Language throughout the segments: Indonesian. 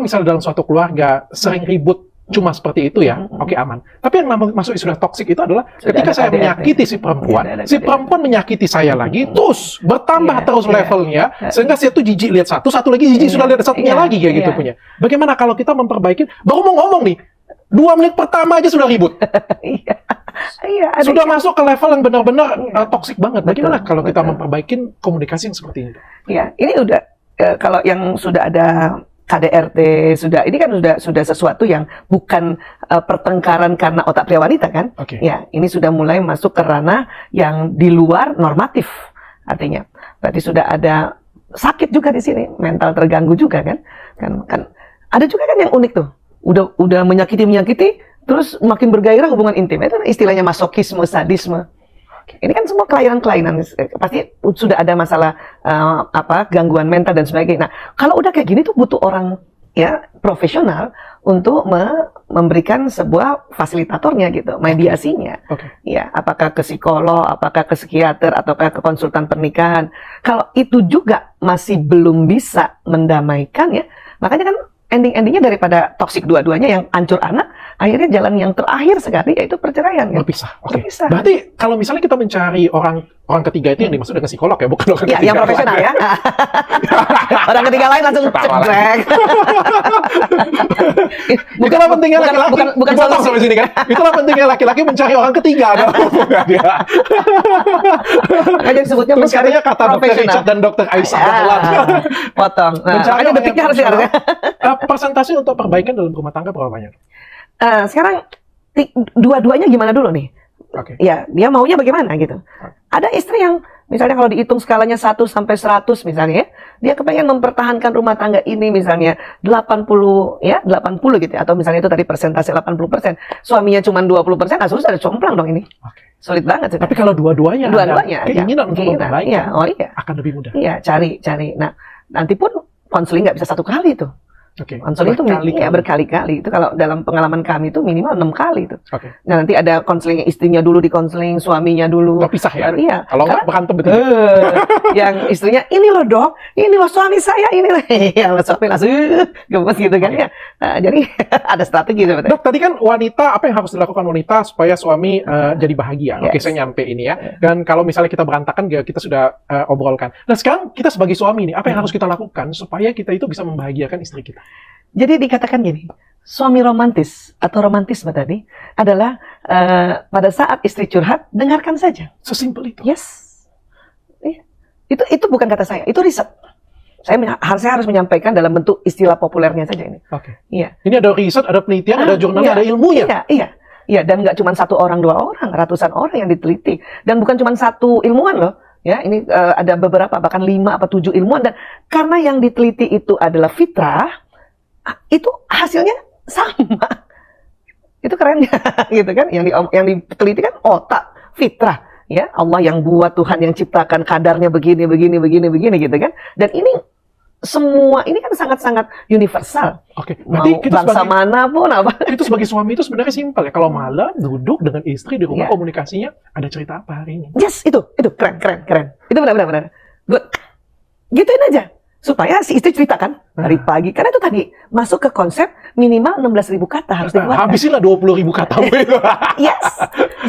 misalnya dalam suatu keluarga sering ribut cuma seperti itu ya, oke aman. Tapi yang masuk istilah toksik itu adalah ketika saya menyakiti si perempuan menyakiti saya lagi, terus bertambah terus levelnya, sehingga saya tuh jijik lihat satu lagi jijik sudah lihat satunya lagi kayak gitu punya. Bagaimana kalau kita memperbaiki, baru mau ngomong nih, 2 menit pertama aja sudah ribut. Sudah masuk ke level yang benar-benar toksik banget. Bagaimana kalau kita memperbaiki komunikasi yang seperti ini? Iya, ini udah kalau yang sudah ada KDRT, ini kan sudah sesuatu yang bukan pertengkaran karena otak pria wanita kan? Ya, ini sudah mulai masuk ke ranah yang di luar normatif. Artinya, berarti sudah ada sakit juga di sini, mental terganggu juga kan? Kan ada juga kan yang unik tuh. Udah menyakiti, terus makin bergairah hubungan intim. Itu istilahnya masokisme, sadisme. Ini kan semua kelainan-kelainan, pasti sudah ada masalah gangguan mental dan sebagainya. Nah, kalau udah kayak gini tuh butuh orang ya profesional untuk memberikan sebuah fasilitatornya gitu, mediasinya. Ya, apakah ke psikolog, apakah ke psikiater, ataukah ke konsultan pernikahan. Kalau itu juga masih belum bisa mendamaikan ya, makanya kan ending-endingnya daripada toksik dua-duanya yang hancur anak, akhirnya jalan yang terakhir sekali yaitu perceraian. Berpisah. Berarti kalau misalnya kita mencari orang ketiga itu yang dimaksud dengan psikolog ya, bukan orang ketiga. Yang profesional ya. Orang ketiga lain langsung cekrek. Itulah pentingnya laki-laki. Bukan dipotong sampai sini kan. Itulah pentingnya laki-laki mencari orang ketiga. Makanya disebutnya katanya kata Dr. Richard dan Dr. Aisyah Dahlan. Potong. Mencari detiknya harus. Persentase untuk perbaikan dalam rumah tangga berapa banyak? Sekarang dua-duanya gimana dulu nih? Ya, dia maunya bagaimana gitu. Ada istri yang misalnya kalau dihitung skalanya 1 sampai 100 misalnya, dia kepengen mempertahankan rumah tangga ini misalnya 80 gitu ya, atau misalnya itu tadi persentase 80%, suaminya cuma 20%, susah ada complang dong ini. Sulit banget. Tapi kalau dua-duanya keinginan untuk memperbaiki, akan lebih mudah. Iya, cari. Nah, nanti pun konseling nggak bisa 1 kali tuh. Konseling itu berkali-kali. Itu kalau dalam pengalaman kami itu minimal 6 kali itu. Nah, nanti ada konseling istrinya dulu di konseling, suaminya dulu. Nggak pisah ya? Iya. Kalau nggak berantem betul. Yang istrinya, ini loh dok, ini loh suami saya, ini loh. Yang suami langsung gemes gitu kan ya. Nah, jadi ada strategi sebetulnya. Dok, tadi kan wanita, apa yang harus dilakukan wanita supaya suami jadi bahagia? Saya nyampe ini ya. Dan kalau misalnya kita berantakan, kita sudah obrolkan. Nah, sekarang kita sebagai suami nih, apa yang harus kita lakukan supaya kita itu bisa membahagiakan istri kita? Jadi dikatakan gini, suami romantis atau romantisme tadi adalah pada saat istri curhat, dengarkan saja. Sesimpel itu. Yes. Itu bukan kata saya, itu riset. Saya harus menyampaikan dalam bentuk istilah populernya saja ini. Iya. Ini ada riset, ada penelitian, ada jurnal, ada ilmunya. Iya, dan nggak cuma 1 orang, 2 orang, ratusan orang yang diteliti. Dan bukan cuma 1 ilmuwan loh. Ya, ini ada beberapa, bahkan 5 atau 7 ilmuwan. Dan karena yang diteliti itu adalah fitrah, itu hasilnya sama. Itu kerennya, gitu kan? Yang diteliti kan otak, fitrah. Ya, Allah yang buat, Tuhan yang ciptakan, kadarnya begini gitu kan. Dan ini semua ini kan sangat-sangat universal. Berarti kita bangsa manapun apa. Itu sebagai suami itu sebenarnya simpel ya. Kalau malam duduk dengan istri di rumah, komunikasinya ada cerita apa hari ini? Yes, itu keren. Itu benar. Good. Gituin aja. Supaya si istri ceritakan dari pagi. Karena itu tadi masuk ke konsep minimal 16.000 kata harus dikeluarkan. Habisilah 20.000 kata. Yes.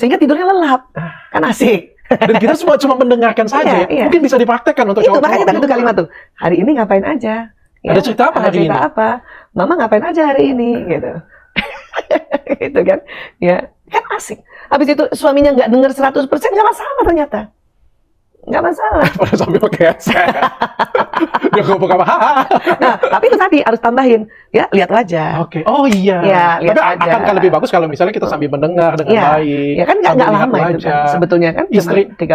Sehingga tidurnya lelap. Kan asik. Dan kita semua cuma mendengarkan saja. Mungkin bisa dipraktekkan untuk cowok. Itu makanya tadi itu kalimat tuh. Hari ini ngapain aja? Ada cerita apa hari ini? Cerita apa? Mama ngapain aja hari ini? Gitu. Gitu kan. Ya, kan asik. Habis itu suaminya nggak dengar 100%, nggak masalah ternyata. Nggak masalah. Pada sambil pakai headset. Dia ngomong apa? Nah, tapi itu tadi harus tambahin, ya lihat wajah. Oh iya. Ya, lihat tapi wajah. akan lebih bagus kalau misalnya kita sambil mendengar dengan baik. Ya kan nggak lama itu kan. Sebetulnya kan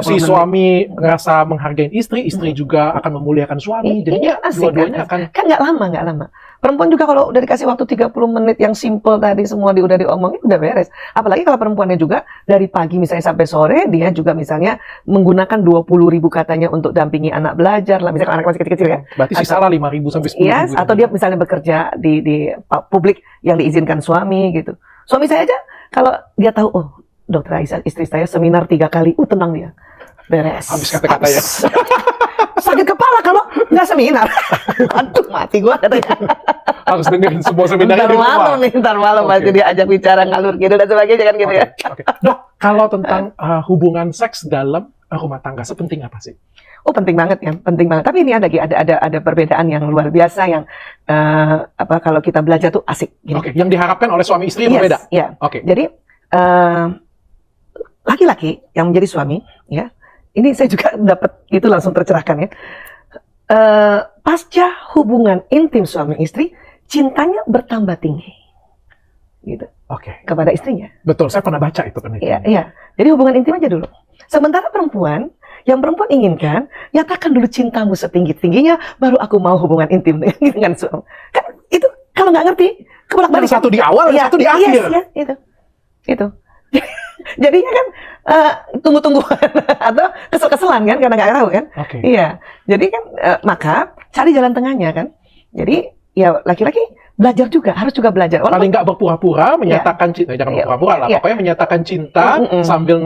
si suami ngerasa menghargai istri juga akan memuliakan suami. Jadi dua-duanya akan. Kan nggak lama. Perempuan juga kalau udah dikasih waktu 30 menit yang simple tadi semua udah diomongin udah beres. Apalagi kalau perempuannya juga dari pagi misalnya sampai sore dia juga misalnya menggunakan 20.000 katanya untuk dampingi anak belajar lah, misalnya anak masih kecil-kecil ya. Berarti sisa lah 5.000 sampai 10.000. Yes, atau dia misalnya bekerja di publik yang diizinkan suami gitu. Suami saya aja kalau dia tahu Dokter Aisyah istri saya seminar 3 kali, tenang dia. Beres. Habis kata-kata ya. Sakit kepala kalau nggak seminar. Aduh, mati gua katanya. harus dengerin semua seminarnya Ntar di rumah. malam nih, ntar malam pasti diajak bicara ngalur gitu dan sebagainya kan gitu ya. Oke. Dok, kalau tentang hubungan seks dalam rumah tangga sepenting apa sih? Oh, penting banget ya, penting banget. Tapi ini ada perbedaan yang luar biasa yang kalau kita belajar tuh asik. Gini. Oke, yang diharapkan oleh suami istri Yes, berbeda. ya. Oke. Jadi laki-laki yang menjadi suami, ya, ini saya juga dapat itu langsung tercerahkan ya. Pasca hubungan intim suami istri, cintanya bertambah tinggi, gitu. Oke. Kepada istrinya. Betul, saya pernah baca itu penelitian. Iya. Jadi hubungan intim aja dulu. Sementara perempuan, yang perempuan inginkan, nyatakan dulu cintamu setinggi-tingginya, baru aku mau hubungan intim dengan suami. Kan itu kalau nggak ngerti, kebolak-balik. Satu di awal, satu di akhir. Iya, itu. Jadinya kan tunggu-tungguan atau kesel-keselan kan karena nggak tahu kan. Oke. Iya. Jadi kan maka cari jalan tengahnya kan. Jadi ya laki-laki belajar juga, harus juga belajar. Paling nggak berpura-pura menyatakan cinta, jangan berpura-pura lah. Pokoknya menyatakan cinta sambil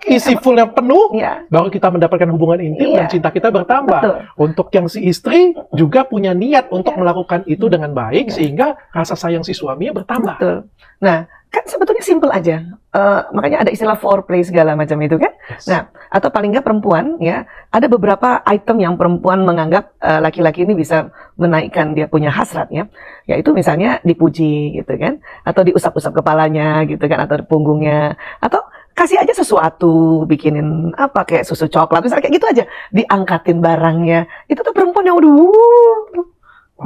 isi full yang penuh, baru kita mendapatkan hubungan intim dan cinta kita bertambah. Betul. Untuk yang si istri juga punya niat untuk melakukan itu dengan baik sehingga rasa sayang si suaminya bertambah. Betul. Nah, kan sebetulnya simple aja. Makanya ada istilah foreplay segala macam itu kan. Yes. Nah, atau paling nggak perempuan ya, ada beberapa item yang perempuan menganggap laki-laki ini bisa menaikkan dia punya hasrat ya. Yaitu misalnya dipuji gitu kan, atau diusap-usap kepalanya gitu kan, atau di punggungnya, atau kasih aja sesuatu, bikinin apa kayak susu coklat, misalnya kayak gitu aja, diangkatin barangnya. Itu tuh perempuan yang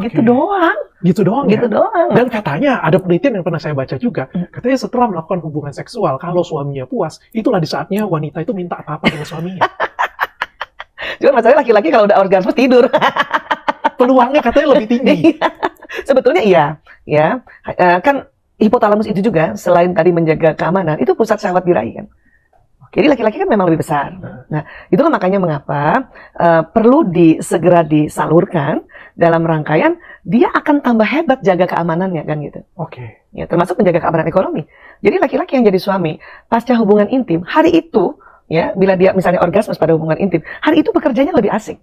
gitu doang. Gitu doang Gitu ya? doang. Dan katanya ada penelitian yang pernah saya baca juga, katanya setelah melakukan hubungan seksual, kalau suaminya puas, itulah di saatnya wanita itu minta apa-apa dengan suaminya. Cuma masalahnya laki-laki kalau udah orgasme tidur. Peluangnya katanya lebih tinggi. Sebetulnya iya, ya. Kan hipotalamus itu juga selain tadi menjaga keamanan, itu pusat syahwat birahi kan. Jadi laki-laki kan memang lebih besar. Nah, itulah makanya mengapa perlu segera disalurkan dalam rangkaian dia akan tambah hebat jaga keamanannya kan gitu. Oke. Ya, termasuk menjaga keamanan ekonomi. Jadi laki-laki yang jadi suami pasca hubungan intim hari itu, ya, bila dia misalnya orgasme pada hubungan intim, hari itu bekerjanya lebih asik.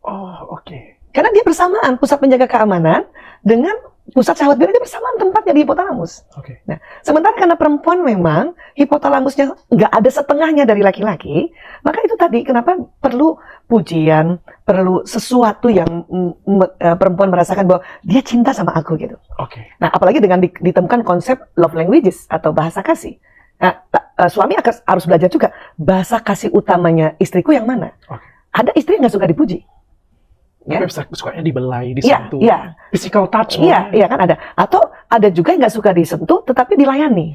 Oh, oke. Karena dia bersamaan pusat penjaga keamanan dengan pusat syahwat birahi, dia bersamaan tempatnya di hipotalamus. Oke. Nah, sementara karena perempuan memang hipotalamusnya nggak ada setengahnya dari laki-laki, maka itu tadi kenapa perlu pujian, perlu sesuatu yang perempuan merasakan bahwa dia cinta sama aku gitu. Oke. Nah, apalagi dengan ditemukan konsep love languages atau bahasa kasih. Nah, suami harus belajar juga bahasa kasih utamanya istriku yang mana. Oke. Ada istri yang nggak suka dipuji. Ya? Sukanya dibelai, disentuh. Iya. Physical touch. Iya kan ada. Atau ada juga yang nggak suka disentuh, tetapi dilayani.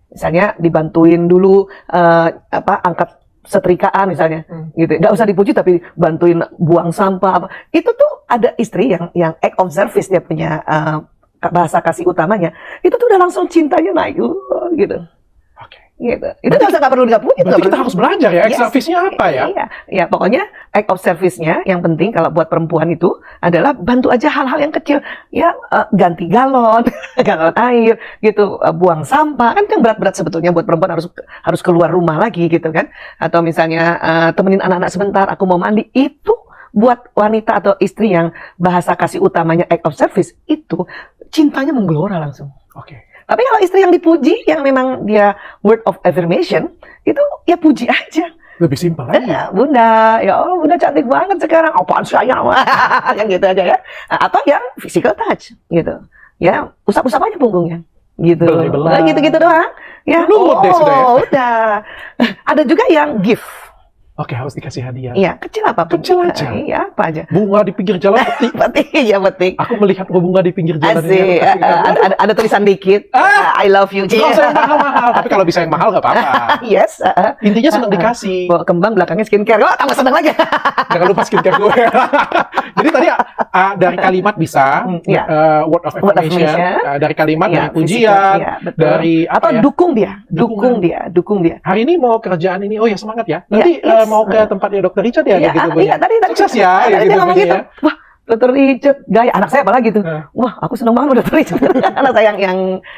Misalnya dibantuin dulu angkat setrikaan misalnya, gitu. Nggak usah dipuji tapi bantuin buang sampah. Apa. Itu tuh ada istri yang act of service dia punya bahasa kasih utamanya. Itu tuh udah langsung cintanya naik, gitu. Gitu. Itu nggak perlu dipuji. Berarti kita harus belajar ya, act service-nya apa ya? Iya, pokoknya act of service-nya yang penting kalau buat perempuan itu adalah bantu aja hal-hal yang kecil. Ya, ganti galon, galon air, gitu, buang sampah. Kan berat-berat sebetulnya buat perempuan harus keluar rumah lagi gitu kan. Atau misalnya temenin anak-anak sebentar, aku mau mandi. Itu buat wanita atau istri yang bahasa kasih utamanya act of service, itu cintanya menggelora langsung. Oke. Tapi kalau istri yang dipuji, yang memang dia word of affirmation, itu ya puji aja. Lebih simpel aja. Bunda, ya Allah, Bunda cantik banget sekarang. Apaan sayang? Yang gitu aja ya. Atau yang physical touch, gitu. Ya, usap-usap aja punggungnya. Gitu. Belai-belai. Gitu-gitu doang. Ya, deh sudah ya. Udah. Ada juga yang gift. Oke, harus dikasih hadiah. Iya, kecil apapun. Kecil aja. Iya, apa aja. Bunga di pinggir jalan petik. Iya, petik. Aku melihat bunga di pinggir jalan ini. Ada tulisan dikit. I love you. Nggak usah yang mahal-mahal. Tapi kalau bisa yang mahal nggak apa-apa. Yes. Intinya senang dikasih. Bawa kembang belakangnya skincare. Wah, tambah senang lagi. Jangan lupa skincare gue. Jadi tadi dari kalimat bisa, word of affirmation, dari kalimat, dari pujian, dari apa atau ya? Dukung dia. Hari ini mau kerjaan ini, oh ya semangat ya. Nanti mau ke tempatnya Dokter Richard ya, gitu. Iya, tadi sukses ya, tadi gitu. Dia ngomong gitu. Wah, Dokter Richard, gaya anak saya apalagi tuh. Wah, aku senang banget sama Dokter Richard. Anak saya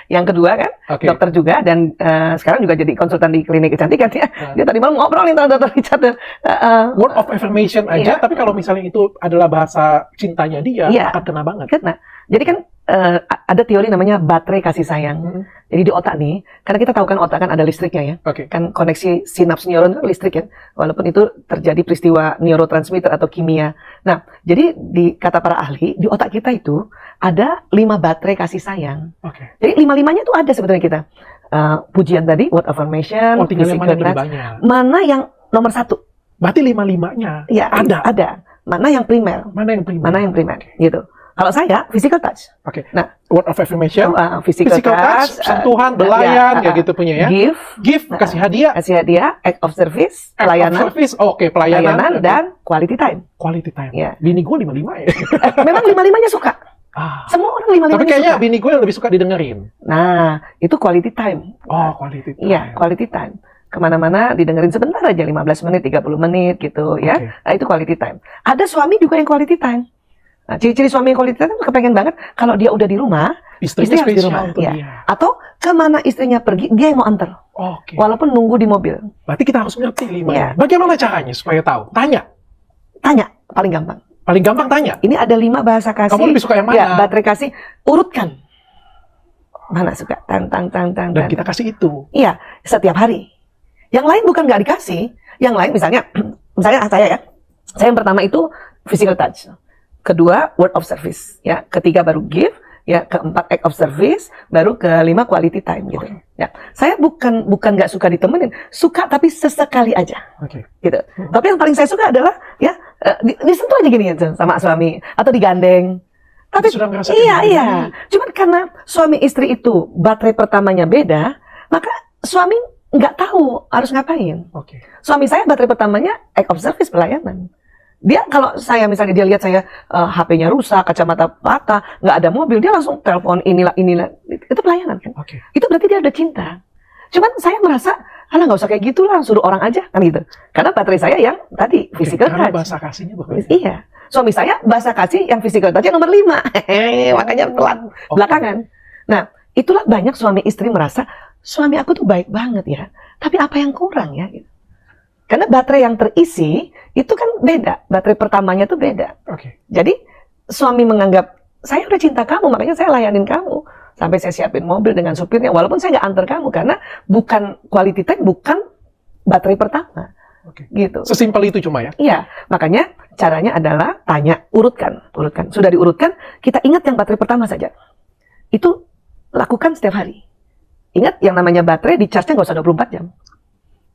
yang kedua kan, dokter juga dan sekarang juga jadi konsultan di klinik kecantikan ya. Dia tadi malam ngobrol nih sama Dokter Richard. Word of affirmation aja, tapi kalau misalnya itu adalah bahasa cintanya dia, akan kena banget. Kena. Jadi kan ada teori namanya baterai kasih sayang. Jadi di otak nih, karena kita tahu kan otak kan ada listriknya ya, kan koneksi sinaps neuron itu listrik ya, walaupun itu terjadi peristiwa neurotransmitter atau kimia. Nah, jadi di kata para ahli, di otak kita itu ada 5 baterai kasih sayang. Jadi 5-5-nya itu ada sebetulnya kita. Pujian tadi, word affirmation, mana yang nomor 1? Berarti 5-5-nya ya, ada. Mana yang primer? Mana yang primer? Gitu. Kalau saya, physical touch. Nah, word of affirmation, physical touch, sentuhan, belayan, ya gitu punya ya. Give, kasih hadiah, act of service, pelayanan, pelayanan, dan quality time. Quality time. Bini gue 5-5 ya. Memang 5-5-nya suka. Semua orang 5-5-nya suka. Tapi kayaknya bini gue lebih suka didengerin. Nah, itu quality time. Quality time. Iya, quality time. Kemana-mana didengerin sebentar aja, 15 menit, 30 menit gitu ya. Nah, itu quality time. Ada suami juga yang quality time. Nah, ciri-ciri suami yang quality time kepengen banget kalau dia udah di rumah, istri harus di rumah. Ya. Atau kemana istrinya pergi, dia yang mau antar. Walaupun nunggu di mobil. Berarti kita harus ngerti 5. Ya. Bagaimana caranya supaya tahu? Tanya, paling gampang. Paling gampang tanya. Ini ada 5 bahasa kasih. Kamu lebih suka yang mana? Ya, baterai kasih, urutkan. Mana suka? Dan kita kasih itu. Iya, setiap hari. Yang lain bukan nggak dikasih. Yang lain misalnya saya ya. Saya yang pertama itu physical touch. Kedua, word of service. Ya, ketiga baru give. Ya, keempat act of service. Baru kelima quality time gitu. Ya, saya bukan nggak suka ditemenin, suka tapi sesekali aja. Gitu. Tapi yang paling saya suka adalah ya disentuh aja gini ya sama suami atau digandeng. Tapi iya. Cuman karena suami istri itu baterai pertamanya beda, maka suami nggak tahu harus ngapain. Suami saya baterai pertamanya act of service, pelayanan. Dia kalau saya misalnya dia lihat saya HP-nya rusak, kacamata patah, nggak ada mobil, dia langsung telepon inilah. Itu pelayanan kan? Itu berarti dia ada cinta. Cuman saya merasa, nggak usah kayak gitulah, suruh orang aja kan gitu. Karena baterai saya yang tadi physical touch. Karena bahasa kasihnya berbeda. Iya. Suami saya bahasa kasih yang physical touch nomor 5. Makanya telat belakangan. Nah, itulah banyak suami istri merasa suami aku tuh baik banget ya. Tapi apa yang kurang ya? Gitu. Karena baterai yang terisi itu kan beda. Baterai pertamanya tuh beda. Jadi suami menganggap saya udah cinta kamu, makanya saya layanin kamu. Sampai saya siapin mobil dengan supirnya, walaupun saya nggak antar kamu karena bukan quality time, bukan baterai pertama. Gitu. Sesimpel itu cuma ya? Iya. Makanya caranya adalah tanya, urutkan. Sudah diurutkan, kita ingat yang baterai pertama saja. Itu lakukan setiap hari. Ingat yang namanya baterai di charge-nya nggak usah 24 jam.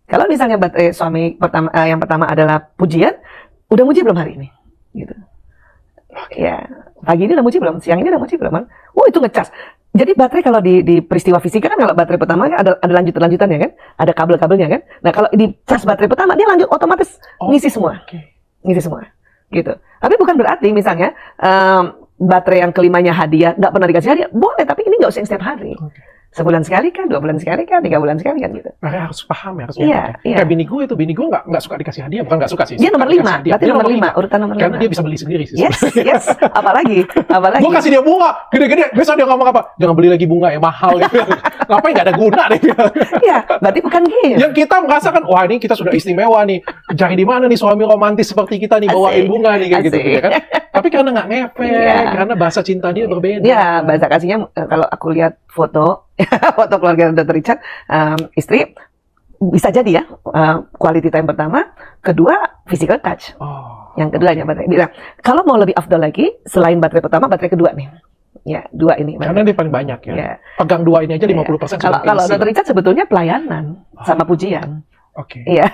Kalau misalnya baterai suami pertama yang pertama adalah pujian, udah muji belum hari ini? Gitu. Ya, pagi ini udah muji belum? Siang ini udah muji belum? Itu ngecas. Jadi baterai kalau di peristiwa fisika kan kalau baterai pertama kan ada lanjutannya kan? Ada kabel-kabelnya kan? Nah, kalau di cas baterai pertama dia lanjut otomatis ngisi semua. Ngisi semua. Gitu. Tapi bukan berarti misalnya baterai yang kelimanya hadiah, nggak pernah dikasih hadiah. Boleh, tapi ini nggak usah yang setiap hari. Sebulan sekali kan, 2 bulan sekali kan, 3 bulan sekali kan gitu. Makanya harus paham ya, harus kayak bini gue nggak suka dikasih hadiah, bukan nggak suka sih. Dia nomor 5, berarti nomor 5, urutan nomor 5. Karena dia bisa beli sendiri sih. Yes. Apalagi. Gue kasih dia bunga, gede-gede, besok dia ngomong apa? Jangan beli lagi bunga yang mahal gitu. Ngapain nggak ada guna deh. Iya, berarti bukan gitu. Yang kita merasakan, wah ini kita sudah istimewa nih. Cari di mana nih suami romantis seperti kita nih, bawain bunga nih kayak gitu kan. Tapi karena nggak ngefek, karena bahasa cinta dia berbeda. Iya, bahasa kasihnya kalau aku lihat foto keluarga Dr. Richard, istri bisa jadi ya quality time pertama, kedua physical touch. Yang keduanya baterai. Bilang kalau mau lebih afdal lagi selain baterai pertama, baterai kedua nih. Ya, 2 ini. Karena dia paling banyak ya. Pegang 2 ini aja 50%. Kalau Dr. Richard sebetulnya pelayanan sama pujian. Iya.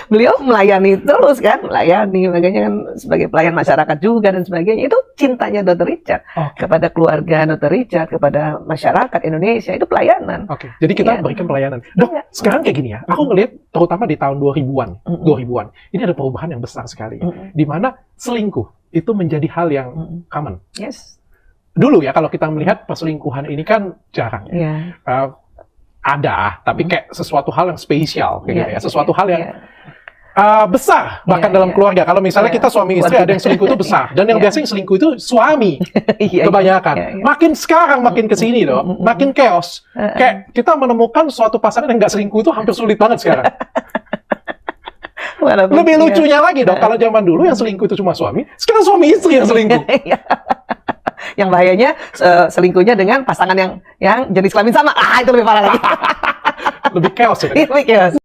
Beliau melayani terus kan, makanya kan sebagai pelayan masyarakat juga dan sebagainya. Itu cintanya Dr. Richard kepada keluarga Dr. Richard, kepada masyarakat Indonesia, itu pelayanan. Jadi kita berikan pelayanan. Dok, sekarang kayak gini ya, aku ngelihat terutama di tahun 2000-an, ini ada perubahan yang besar sekali. Di mana selingkuh itu menjadi hal yang common. Dulu ya, kalau kita melihat perselingkuhan ini kan jarang ya. Ada, tapi kayak sesuatu hal yang spesial, gitu ya. Sesuatu hal yang besar bahkan dalam keluarga. Kalau misalnya kita suami istri ada yang selingkuh itu besar, dan yang biasanya selingkuh itu suami kebanyakan. Makin sekarang makin kesini loh, makin chaos. Kayak kita menemukan suatu pasangan yang nggak selingkuh itu hampir sulit banget sekarang. Walaupun, lebih lucunya lagi dong, kalau zaman dulu yang selingkuh itu cuma suami, sekarang suami istri yang selingkuh. Lebih lucunya lagi dong, kalau zaman dulu yang selingkuh itu cuma suami, sekarang suami istri yang selingkuh. Yang bahayanya selingkuhnya dengan pasangan yang jenis kelamin sama. Itu lebih parah lagi. Lebih chaos ya. Lebih chaos.